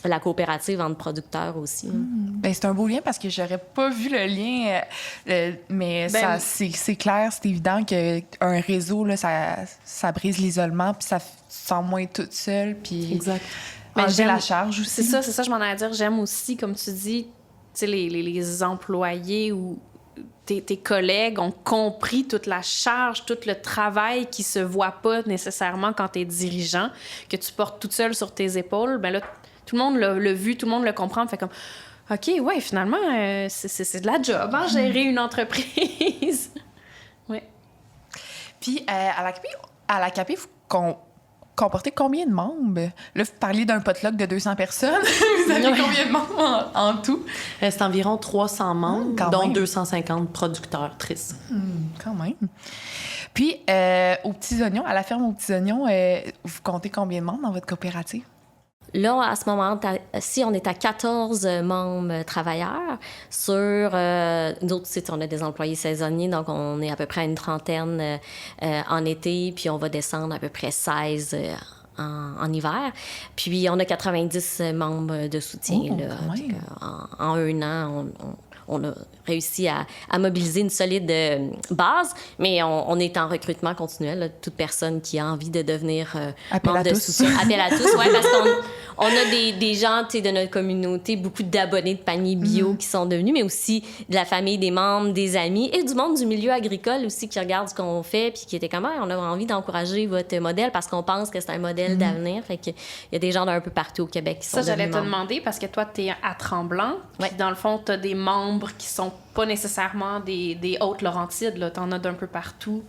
la coopérative entre producteurs aussi. Ben, c'est un beau lien parce que j'aurais pas vu le lien, mais c'est clair, c'est évident qu'un réseau, là, ça brise l'isolement, puis ça te sens moins toute seule, puis enlever la charge aussi. C'est ça, je m'en allais dire. J'aime aussi, comme tu dis, tu sais, les employés ou tes collègues ont compris toute la charge, tout le travail qui se voit pas nécessairement quand tu es dirigeant, que tu portes toute seule sur tes épaules. Ben là, tout le monde l'a vu, tout le monde le comprend. Fait comme, OK, ouais, finalement, c'est de la job, hein, gérer une entreprise. Oui. Puis, à la CAPI, vous comportez combien de membres? Là, vous parliez d'un potluck de 200 personnes. Vous avez combien de membres en tout? C'est environ 300 membres, dont 250 producteurs-trices. Quand même. Puis, aux Petits Oignons, à la ferme aux Petits Oignons, vous comptez combien de membres dans votre coopérative? Là, à ce moment-là, si on est à 14 membres travailleurs, nous autres, on a des employés saisonniers, donc on est à peu près à une trentaine en été, puis on va descendre à peu près 16 en hiver. Puis on a 90 membres de soutien. En un an, on a réussi à mobiliser une solide base, mais on est en recrutement continuel. Là. Toute personne qui a envie de devenir membre de soutien. Appel à tous, oui, parce qu'on a des gens de notre communauté, beaucoup d'abonnés de paniers bio qui sont devenus, mais aussi de la famille, des membres, des amis et du monde du milieu agricole aussi qui regarde ce qu'on fait puis qui était comme on a envie d'encourager votre modèle parce qu'on pense que c'est un modèle d'avenir. Fait qu'il y a des gens d'un peu partout au Québec qui sont devenus j'allais te membres. demander parce que toi, tu es à Tremblant. Puis dans le fond, tu as des membres qui sont pas nécessairement des Hautes-Laurentides. Tu en as d'un peu partout.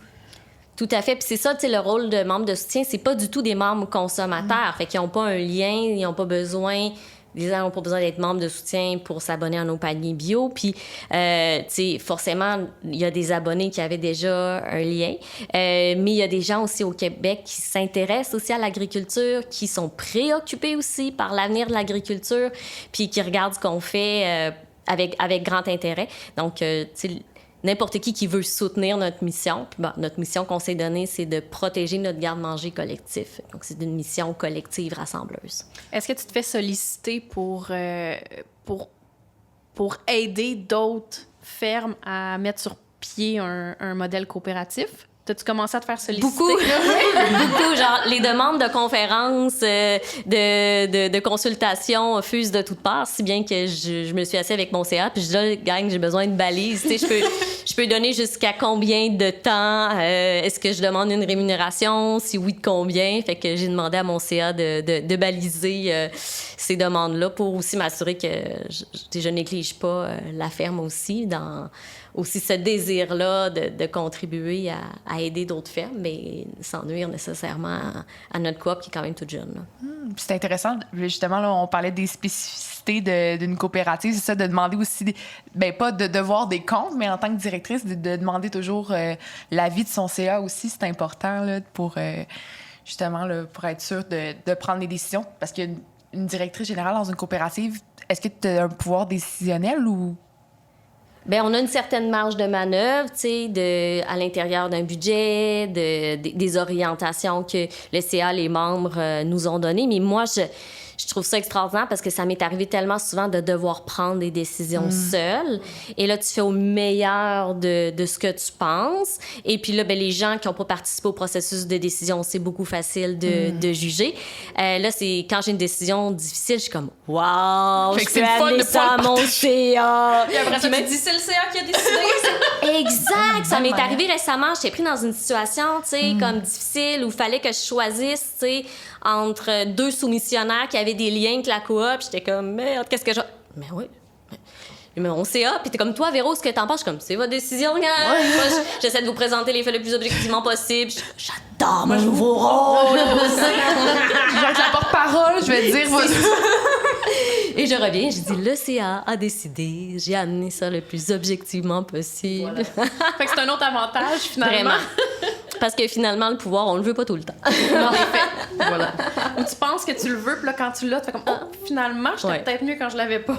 Tout à fait. Puis c'est ça, tu sais, le rôle de membre de soutien, c'est pas du tout des membres consommateurs. Fait qu'ils n'ont pas un lien, ils n'ont pas besoin... Les gens n'ont pas besoin d'être membres de soutien pour s'abonner à nos paniers bio. Puis, tu sais, forcément, il y a des abonnés qui avaient déjà un lien. Mais il y a des gens aussi au Québec qui s'intéressent aussi à l'agriculture, qui sont préoccupés aussi par l'avenir de l'agriculture, puis qui regardent ce qu'on fait avec grand intérêt. Donc, tu sais, n'importe qui veut soutenir notre mission. Puis, notre mission qu'on s'est donnée, c'est de protéger notre garde-manger collectif. Donc, c'est une mission collective rassembleuse. Est-ce que tu te fais solliciter pour aider d'autres fermes à mettre sur pied un modèle coopératif? T'as-tu commencé à te faire solliciter? Beaucoup. Beaucoup. Genre, les demandes de conférences, de consultations fusent de toutes parts, si bien que je me suis assise avec mon CA, puis je dis là, gang, j'ai besoin de balises. Tu sais, je peux donner jusqu'à combien de temps? Est-ce que je demande une rémunération? Si oui, de combien? Fait que j'ai demandé à mon CA de baliser ces demandes-là pour aussi m'assurer que je néglige pas la ferme aussi, dans aussi ce désir-là de contribuer à aider d'autres fermes, mais sans nuire nécessairement à notre coop qui est quand même toute jeune. Là. C'est intéressant, justement, là, on parlait des spécificités d'une coopérative, c'est ça, de demander aussi, pas de devoir des comptes, mais en tant que directrice, de demander toujours l'avis de son CA aussi, c'est important là, pour, justement, là, pour être sûr de prendre des décisions, parce qu'une directrice générale dans une coopérative, est-ce que tu as un pouvoir décisionnel ou... Bien, on a une certaine marge de manœuvre, tu sais, à l'intérieur d'un budget, des orientations que le CA, les membres nous ont données. Mais moi, je trouve ça extraordinaire parce que ça m'est arrivé tellement souvent de devoir prendre des décisions seule. Et là, tu fais au meilleur de ce que tu penses. Et puis là, ben, les gens qui n'ont pas participé au processus de décision, c'est beaucoup facile de juger. Là, c'est quand j'ai une décision difficile, je suis comme « Wow, je peux amener ça à mon CA! » Puis après ça, tu dis « C'est le CA qui a décidé! » Exact! Ça m'est arrivé récemment. J'étais pris dans une situation, tu sais, comme difficile, où il fallait que je choisisse, tu sais, entre deux soumissionnaires qui avaient des liens avec la coop. J'étais comme, merde, qu'est-ce que je... Mais oui. Mais on CA, puis t'es comme, toi, Véro, ce que t'en penses? Je suis comme, c'est votre décision, gars. Moi, j'essaie de vous présenter les faits le plus objectivement possible. J'adore mon nouveau rôle! Genre que la porte-parole, je vais te dire... Et je reviens, je dis, le CA a décidé, j'ai amené ça le plus objectivement possible. Voilà. Fait que c'est un autre avantage, finalement. Vraiment. Parce que finalement, le pouvoir, on le veut pas tout le temps. En effet. Voilà. Ou tu penses que tu le veux, puis là, quand tu l'as, tu fais comme, oh, finalement, j'étais peut-être mieux quand je l'avais pas.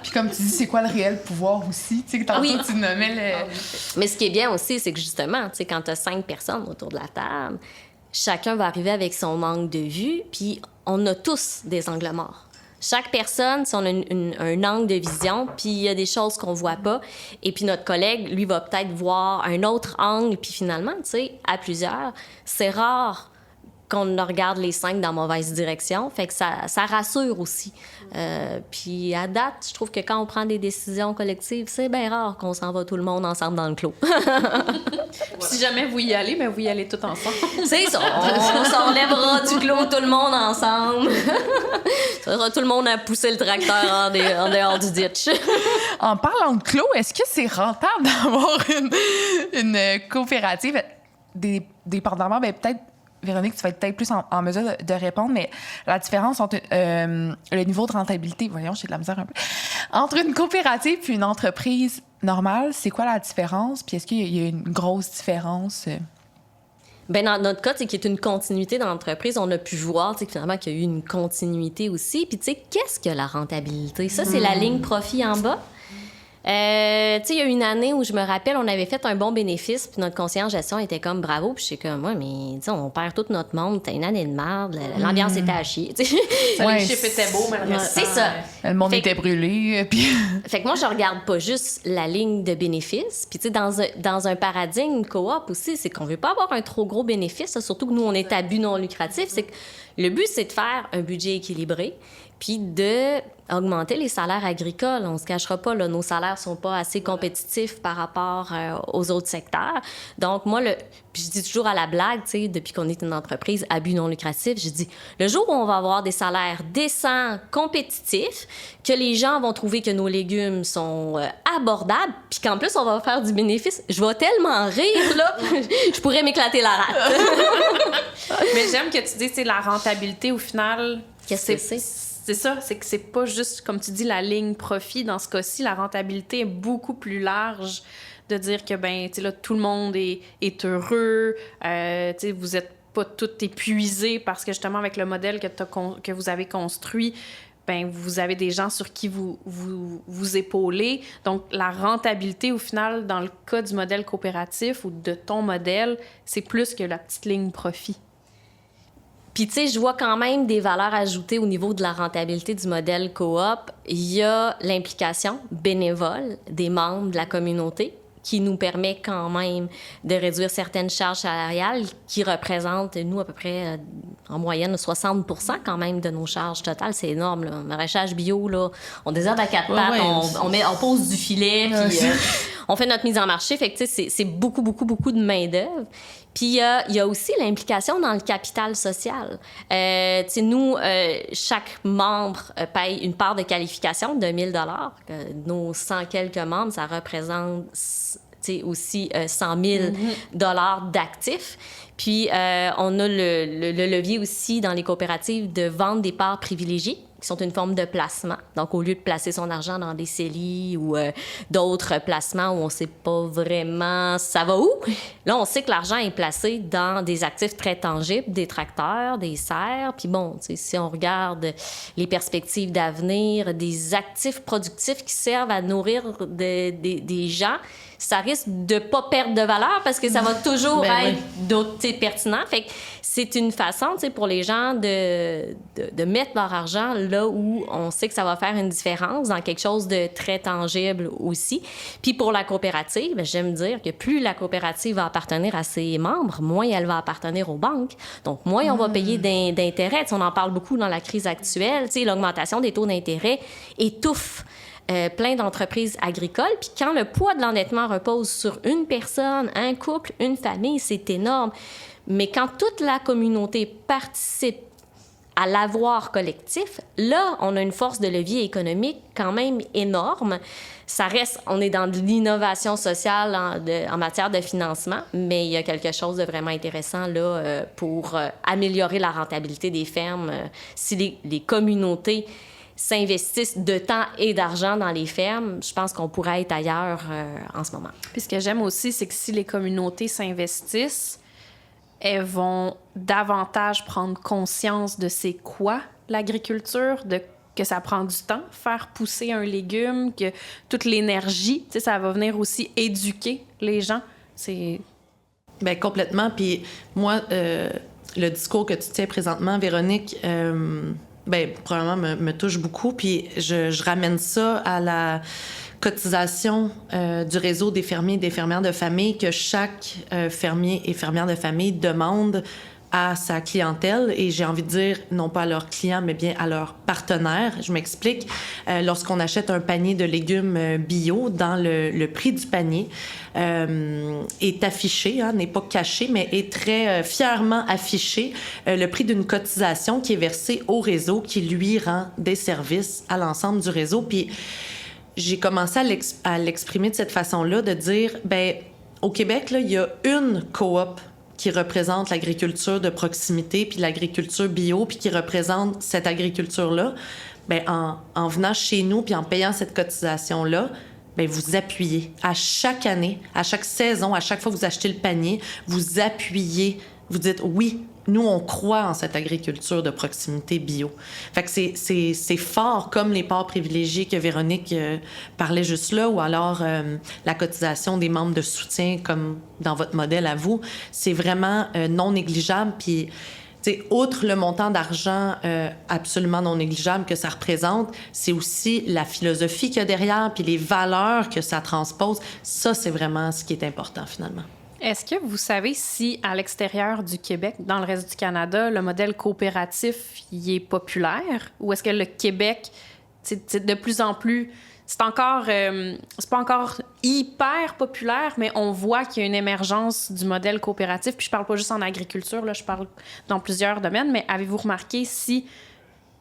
Puis comme tu dis, c'est quoi le réel pouvoir aussi? Tu sais, tantôt, tu nommais le... Mais ce qui est bien aussi, c'est que justement, tu sais, quand tu as 5 personnes autour de la table, chacun va arriver avec son angle de vue, puis on a tous des angles morts. Chaque personne, si on a un angle de vision, puis il y a des choses qu'on voit pas, et puis notre collègue, lui, va peut-être voir un autre angle, puis finalement, tu sais, à plusieurs, c'est rare qu'on regarde les 5 dans la mauvaise direction, fait que ça rassure aussi. Puis à date, je trouve que quand on prend des décisions collectives, c'est bien rare qu'on s'en va tout le monde ensemble dans le clos. Si jamais vous y allez, vous y allez tous ensemble. C'est ça, on s'enlèvera du clos tout le monde ensemble. Ça sera tout le monde à pousser le tracteur en dehors du ditch. En parlant de clos, est-ce que c'est rentable d'avoir une coopérative, dépendamment, peut-être, Véronique, tu vas être peut-être plus en mesure de répondre, mais la différence entre le niveau de rentabilité, voyons, j'ai de la misère un peu, entre une coopérative puis une entreprise normale, c'est quoi la différence? Puis est-ce qu'il y a une grosse différence? Bien, dans notre cas, qui est une continuité dans l'entreprise, on a pu voir finalement qu'il y a eu une continuité aussi. Puis, tu sais, qu'est-ce que la rentabilité? Ça, c'est la ligne profit en bas. Tu sais, il y a une année où je me rappelle, on avait fait un bon bénéfice, puis notre conseiller en gestion était comme bravo, puis j'étais comme, ouais, mais tu sais, on perd tout notre monde, t'as une année de merde, l'ambiance était à chier. Les chiffres étaient beaux, mais le reste. C'est ça. Le monde était brûlé, puis. Fait que moi, je regarde pas juste la ligne de bénéfice, puis tu sais, dans un paradigme coop aussi, c'est qu'on veut pas avoir un trop gros bénéfice, là, surtout que nous, on est à but non lucratif, c'est que le but, c'est de faire un budget équilibré, puis d'augmenter les salaires agricoles. On ne se cachera pas, là, nos salaires ne sont pas assez compétitifs par rapport aux autres secteurs. Donc, moi, puis je dis toujours à la blague, tu sais, depuis qu'on est une entreprise à but non lucratif, je dis, le jour où on va avoir des salaires décents, compétitifs, que les gens vont trouver que nos légumes sont abordables, puis qu'en plus, on va faire du bénéfice, je vais tellement rire, là, je pourrais m'éclater la rate. Mais j'aime que tu dises, c'est la rentabilité, au final... Qu'est-ce que c'est? C'est ça, c'est que c'est pas juste, comme tu dis, la ligne profit. Dans ce cas-ci, la rentabilité est beaucoup plus large de dire que, ben, tu sais, là, tout le monde est heureux, tu sais, vous êtes pas tout épuisé parce que, justement, avec le modèle que vous avez construit, ben, vous avez des gens sur qui vous épaulez. Donc, la rentabilité, au final, dans le cas du modèle coopératif ou de ton modèle, c'est plus que la petite ligne profit. Puis, tu sais, je vois quand même des valeurs ajoutées au niveau de la rentabilité du modèle coop. Il y a l'implication bénévole des membres de la communauté qui nous permet quand même de réduire certaines charges salariales qui représentent, nous, à peu près, en moyenne, 60 % quand même de nos charges totales. C'est énorme, là. Maraîchage bio, là, on désherbe à 4 pattes, on pose du filet, puis on fait notre mise en marché. Fait que, tu sais, c'est beaucoup, beaucoup, beaucoup de main-d'œuvre. Puis il y a aussi l'implication dans le capital social. Tu sais, nous, chaque membre paye une part de qualification de 1 000 $. Nos 100 quelques membres, ça représente aussi 100 000 $ d'actifs. Puis on a le levier aussi dans les coopératives de vendre des parts privilégiées, qui sont une forme de placement. Donc, au lieu de placer son argent dans des CELI ou d'autres placements où on ne sait pas vraiment ça va où, là, on sait que l'argent est placé dans des actifs très tangibles, des tracteurs, des serres. Puis bon, si on regarde les perspectives d'avenir, des actifs productifs qui servent à nourrir des gens, ça risque de pas perdre de valeur parce que ça va toujours être pertinent. Fait que c'est une façon, pour les gens de mettre leur argent là où on sait que ça va faire une différence, dans quelque chose de très tangible aussi. Puis pour la coopérative, j'aime dire que plus la coopérative va appartenir à ses membres, moins elle va appartenir aux banques. Donc, moins on va payer d'intérêts. On en parle beaucoup dans la crise actuelle. L'augmentation des taux d'intérêt étouffe plein d'entreprises agricoles. Puis quand le poids de l'endettement repose sur une personne, un couple, une famille, c'est énorme. Mais quand toute la communauté participe à l'avoir collectif, là, on a une force de levier économique quand même énorme. Ça reste, on est dans de l'innovation sociale en matière de financement, mais il y a quelque chose de vraiment intéressant là pour améliorer la rentabilité des fermes. Si les communautés s'investissent de temps et d'argent dans les fermes, je pense qu'on pourrait être ailleurs en ce moment. Puis ce que j'aime aussi, c'est que si les communautés s'investissent, elles vont davantage prendre conscience de c'est quoi l'agriculture, que ça prend du temps, faire pousser un légume, que toute l'énergie, ça va venir aussi éduquer les gens. Bien, complètement. Puis moi, le discours que tu tiens présentement, Véronique, probablement me touche beaucoup. Puis je ramène ça à la cotisation du réseau des fermiers et des fermières de famille que chaque fermier et fermière de famille demande à sa clientèle, et j'ai envie de dire, non pas à leurs clients, mais bien à leurs partenaires. Je m'explique. Lorsqu'on achète un panier de légumes bio, dans le prix du panier est affiché, n'est pas caché, mais est très fièrement affiché le prix d'une cotisation qui est versée au réseau, qui lui rend des services à l'ensemble du réseau. Puis j'ai commencé à l'exprimer de cette façon-là, de dire, au Québec, là, il y a une coop qui représente l'agriculture de proximité, puis l'agriculture bio, puis qui représente cette agriculture-là. En venant chez nous, puis en payant cette cotisation-là, vous appuyez. À chaque année, à chaque saison, à chaque fois que vous achetez le panier, vous appuyez. Vous dites, oui, nous, on croit en cette agriculture de proximité bio. Fait que c'est fort, comme les parts privilégiées que Véronique parlait juste là, ou alors la cotisation des membres de soutien, comme dans votre modèle à vous. C'est vraiment non négligeable. Puis, outre le montant d'argent absolument non négligeable que ça représente, c'est aussi la philosophie qu'il y a derrière, puis les valeurs que ça transpose. Ça, c'est vraiment ce qui est important, finalement. Est-ce que vous savez si, à l'extérieur du Québec, dans le reste du Canada, le modèle coopératif y est populaire? Ou est-ce que le Québec, de plus en plus, c'est pas encore hyper populaire, mais on voit qu'il y a une émergence du modèle coopératif. Puis je parle pas juste en agriculture, là, je parle dans plusieurs domaines, mais avez-vous remarqué si,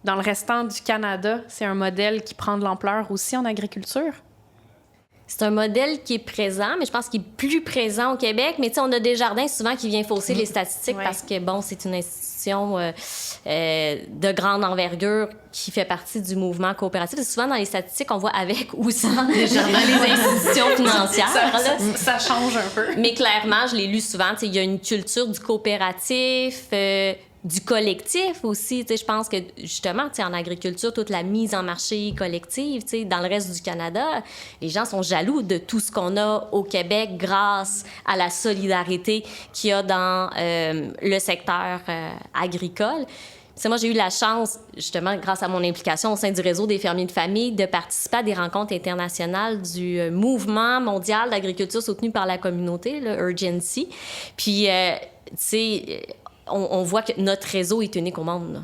dans le restant du Canada, c'est un modèle qui prend de l'ampleur aussi en agriculture? C'est un modèle qui est présent, mais je pense qu'il est plus présent au Québec. Mais tu sais, on a Desjardins souvent qui vient fausser les statistiques parce que, bon, c'est une institution de grande envergure qui fait partie du mouvement coopératif. Souvent, dans les statistiques, on voit avec ou sans Desjardins les institutions financières. Ça change un peu. Mais clairement, je l'ai lu souvent, il y a une culture du coopératif, du collectif aussi. Je pense que, justement, en agriculture, toute la mise en marché collective, dans le reste du Canada, les gens sont jaloux de tout ce qu'on a au Québec grâce à la solidarité qu'il y a dans le secteur agricole. Moi, j'ai eu la chance, justement, grâce à mon implication au sein du réseau des fermiers de famille, de participer à des rencontres internationales du mouvement mondial d'agriculture soutenu par la communauté, le Urgency. Puis, on voit que notre réseau est unique au monde, là.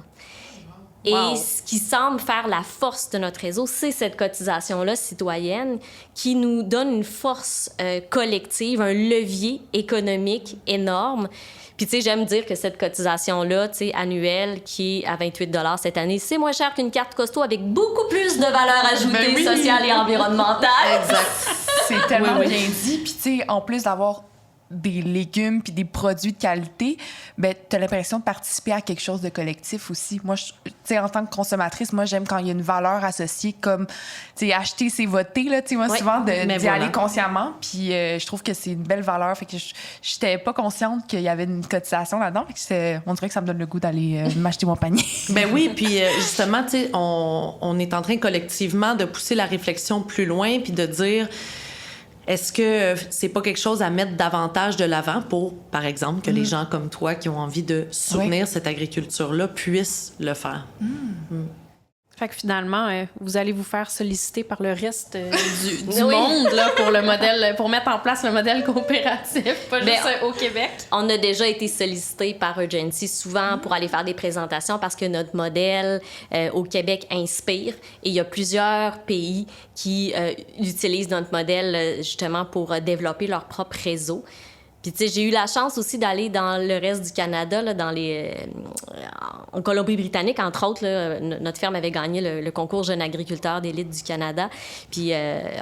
Et Wow. ce qui semble faire la force de notre réseau, c'est cette cotisation-là citoyenne qui nous donne une force collective, un levier économique énorme. Puis, tu sais, j'aime dire que cette cotisation-là, tu sais, annuelle, qui est à 28 $ cette année, c'est moins cher qu'une carte costaud avec beaucoup plus de valeur ajoutée Ben oui. sociale et environnementale. Exact. C'est tellement Oui, oui. bien dit. Puis, tu sais, en plus d'avoir des légumes puis des produits de qualité, ben t'as l'impression de participer à quelque chose de collectif aussi. Moi, tu sais, en tant que consommatrice, moi, j'aime quand il y a une valeur associée comme, tu sais, acheter, c'est voter, là, tu sais, moi, Oui, souvent, d'y voilà. aller consciemment. Puis, je trouve que c'est une belle valeur. Fait que j'étais pas consciente qu'il y avait une cotisation là-dedans. Fait que on dirait que ça me donne le goût d'aller m'acheter mon panier. Ben oui, puis justement, tu sais, on est en train collectivement de pousser la réflexion plus loin puis de dire est-ce que c'est pas quelque chose à mettre davantage de l'avant pour, par exemple, que les gens comme toi qui ont envie de soutenir cette agriculture-là puissent le faire? Fait que finalement, vous allez vous faire solliciter par le reste du Oui. monde là, pour le modèle, pour mettre en place le modèle coopératif, pas juste au Québec. On a déjà été sollicité par Urgency souvent pour aller faire des présentations parce que notre modèle au Québec inspire et il y a plusieurs pays qui utilisent notre modèle justement pour développer leur propre réseau. Puis, tu sais, j'ai eu la chance aussi d'aller dans le reste du Canada, là, en Colombie-Britannique, entre autres. Là, notre ferme avait gagné le concours Jeune agriculteur d'élite du Canada. Puis,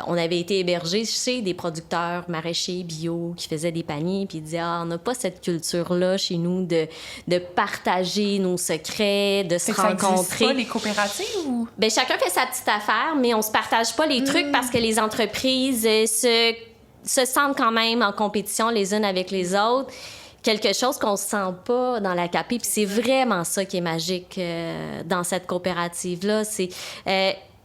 on avait été hébergés chez des producteurs maraîchers bio qui faisaient des paniers. Puis, ils disaient, on n'a pas cette culture-là chez nous de partager nos secrets, de se Ça existe rencontrer. pas, les coopératives ou? Bien, chacun fait sa petite affaire, mais on se partage pas les trucs parce que les entreprises se sentent quand même en compétition les unes avec les autres. Quelque chose qu'on sent pas dans la CAPI. Puis c'est vraiment ça qui est magique dans cette coopérative-là. C'est...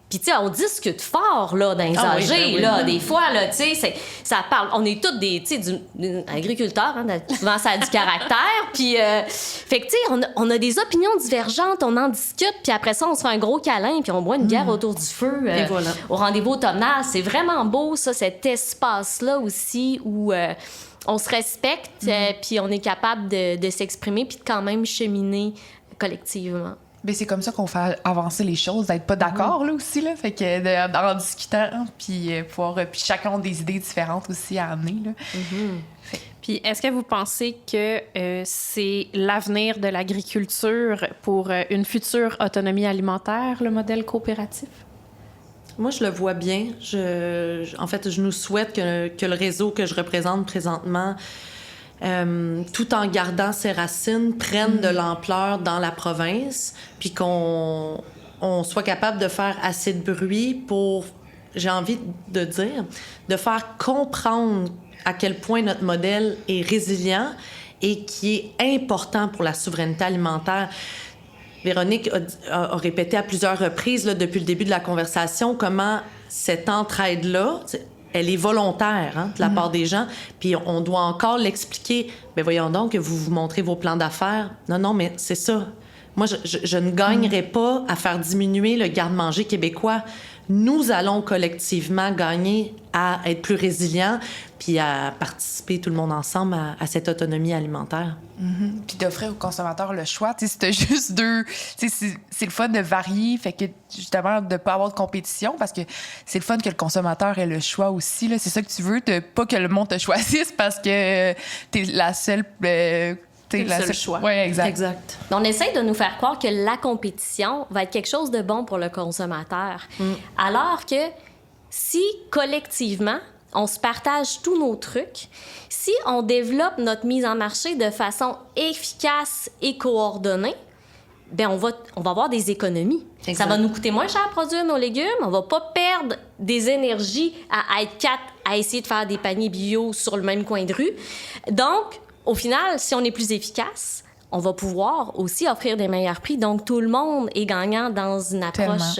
puis, tu sais, on discute fort, là, dans les Ah oui, âgés, ben oui. là. Des fois, là, tu sais, ça parle... On est tous des, tu sais, agriculteurs, hein, souvent, ça a du caractère. Puis, fait que, tu sais, on a des opinions divergentes, on en discute, puis après ça, on se fait un gros câlin, puis on boit une bière autour du feu Et voilà. au rendez-vous automnal. C'est vraiment beau, ça, cet espace-là aussi où... on se respecte, puis on est capable de s'exprimer, puis de quand même cheminer collectivement. Ben, c'est comme ça qu'on fait avancer les choses, d'être pas d'accord là aussi là, fait que en discutant puis puis chacun a des idées différentes aussi à amener là. Puis, est-ce que vous pensez que c'est l'avenir de l'agriculture pour une future autonomie alimentaire, le modèle coopératif? Moi, je le vois bien. En fait, je nous souhaite que le réseau que je représente présentement, tout en gardant ses racines, prenne de l'ampleur dans la province, puis qu'on soit capable de faire assez de bruit pour, j'ai envie de dire, de faire comprendre à quel point notre modèle est résilient et qui est important pour la souveraineté alimentaire. Véronique a répété à plusieurs reprises là, depuis le début de la conversation comment cette entraide-là, elle est volontaire de la part des gens, puis on doit encore l'expliquer. Bien, voyons donc que vous montrez vos plans d'affaires. Non, mais c'est ça. Moi, je ne gagnerai pas à faire diminuer le garde-manger québécois. Nous allons collectivement gagner à être plus résilients puis à participer tout le monde ensemble à cette autonomie alimentaire. Puis d'offrir aux consommateurs le choix. Tu sais, c'était juste deux. Tu sais, c'est le fun de varier, fait que justement de pas avoir de compétition parce que c'est le fun que le consommateur ait le choix aussi. Là. C'est ça que tu veux, pas que le monde te choisisse parce que t'es la seule. T'es le seul choix. Oui, exact. Exact. On essaie de nous faire croire que la compétition va être quelque chose de bon pour le consommateur. Alors que si collectivement, on se partage tous nos trucs, si on développe notre mise en marché de façon efficace et coordonnée, bien, on va avoir des économies. Exact. Ça va nous coûter moins cher à produire nos légumes. On va pas perdre des énergies à être quatre à essayer de faire des paniers bio sur le même coin de rue. Donc, au final, si on est plus efficace, on va pouvoir aussi offrir des meilleurs prix. Donc, tout le monde est gagnant dans une approche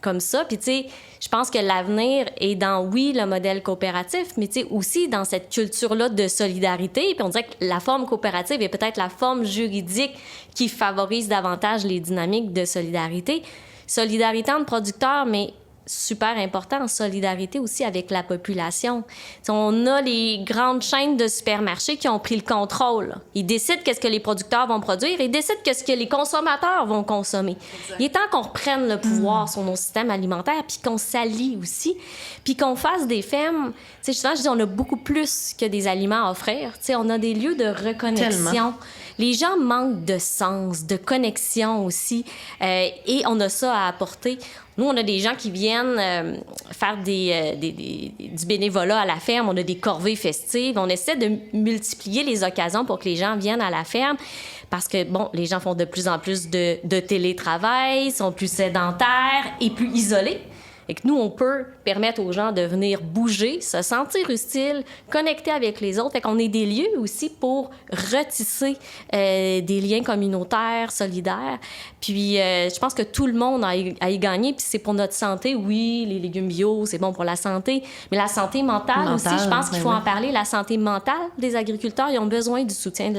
comme ça. Puis, tu sais, je pense que l'avenir est dans, oui, le modèle coopératif, mais tu sais, aussi dans cette culture-là de solidarité. Puis, on dirait que la forme coopérative est peut-être la forme juridique qui favorise davantage les dynamiques de solidarité. Solidarité entre producteurs, mais super important en solidarité aussi avec la population. T'sais, on a les grandes chaînes de supermarchés qui ont pris le contrôle. Ils décident qu'est-ce que les producteurs vont produire, ils décident qu'est-ce que les consommateurs vont consommer. Exact. Il est temps qu'on reprenne le pouvoir sur nos systèmes alimentaires, puis qu'on s'allie aussi, puis qu'on fasse des fermes. T'sais, souvent, je dis, on a beaucoup plus que des aliments à offrir. T'sais, on a des lieux de reconnexion. Tellement. Les gens manquent de sens, de connexion aussi, et on a ça à apporter. Nous, on a des gens qui viennent faire du bénévolat à la ferme. On a des corvées festives. On essaie de multiplier les occasions pour que les gens viennent à la ferme parce que, bon, les gens font de plus en plus de télétravail, sont plus sédentaires et plus isolés. Et que nous, on peut permettre aux gens de venir bouger, se sentir utile, connecter avec les autres. Fait qu'on est des lieux aussi pour retisser des liens communautaires, solidaires. Puis, je pense que tout le monde a y gagner. Puis, c'est pour notre santé. Oui, les légumes bio, c'est bon pour la santé. Mais la santé mentale aussi, je pense qu'il faut en parler. La santé mentale des agriculteurs, ils ont besoin du soutien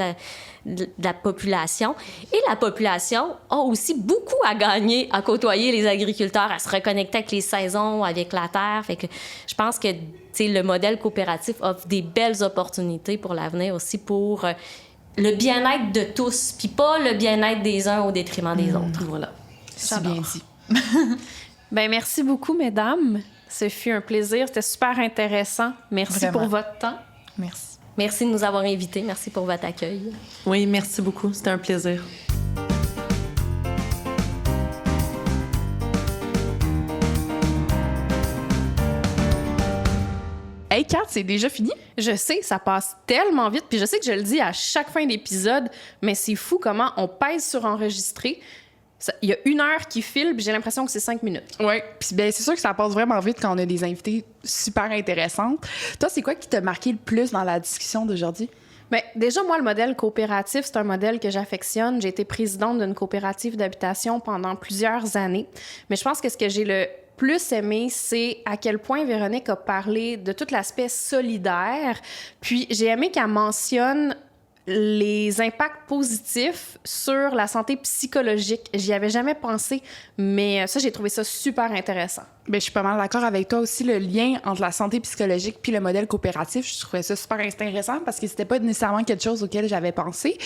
de la population. Et la population a aussi beaucoup à gagner à côtoyer les agriculteurs, à se reconnecter avec les saisons, avec la terre. Fait que je pense que le modèle coopératif offre des belles opportunités pour l'avenir aussi, pour le bien-être de tous, puis pas le bien-être des uns au détriment des autres. Voilà. C'est bien dit. Ben, merci beaucoup, mesdames. Ce fut un plaisir. C'était super intéressant. Merci Vraiment. Pour votre temps. Merci. Merci de nous avoir invités. Merci pour votre accueil. Oui, merci beaucoup. C'était un plaisir. Hey, Kat, c'est déjà fini? Je sais, ça passe tellement vite. Puis je sais que je le dis à chaque fin d'épisode, mais c'est fou comment on pèse sur enregistrer. Il y a 1 heure qui file, puis j'ai l'impression que c'est 5 minutes. Oui, puis bien, c'est sûr que ça passe vraiment vite quand on a des invités super intéressantes. Toi, c'est quoi qui t'a marqué le plus dans la discussion d'aujourd'hui? Bien, déjà, moi, le modèle coopératif, c'est un modèle que j'affectionne. J'ai été présidente d'une coopérative d'habitation pendant plusieurs années. Mais je pense que ce que j'ai le plus aimé, c'est à quel point Véronique a parlé de tout l'aspect solidaire. Puis j'ai aimé qu'elle mentionne les impacts positifs sur la santé psychologique. J'y avais jamais pensé, mais ça, j'ai trouvé ça super intéressant. Bien, je suis pas mal d'accord avec toi aussi. Le lien entre la santé psychologique puis le modèle coopératif, je trouvais ça super intéressant parce que c'était pas nécessairement quelque chose auquel j'avais pensé.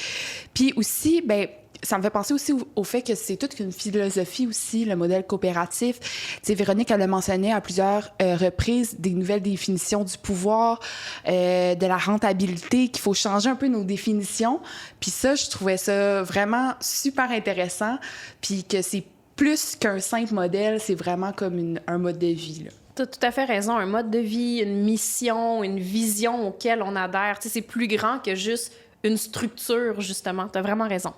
Puis aussi, bien, ça me fait penser aussi au fait que c'est toute une philosophie aussi, le modèle coopératif. Tu sais, Véronique, elle a mentionné à plusieurs reprises des nouvelles définitions du pouvoir, de la rentabilité, qu'il faut changer un peu nos définitions. Puis ça, je trouvais ça vraiment super intéressant. Puis que c'est plus qu'un simple modèle, c'est vraiment comme un mode de vie, là. Tu as tout à fait raison. Un mode de vie, une mission, une vision auquel on adhère. Tu sais, c'est plus grand que juste une structure, justement. Tu as vraiment raison.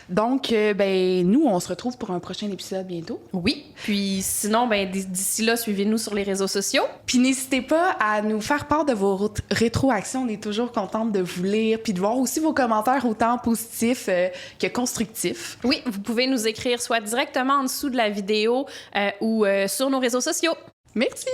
Donc, ben, nous, on se retrouve pour un prochain épisode bientôt. Oui. Puis sinon, ben, d'ici là, suivez-nous sur les réseaux sociaux. Puis n'hésitez pas à nous faire part de vos rétroactions. On est toujours contente de vous lire puis de voir aussi vos commentaires autant positifs que constructifs. Oui, vous pouvez nous écrire soit directement en dessous de la vidéo ou sur nos réseaux sociaux. Merci!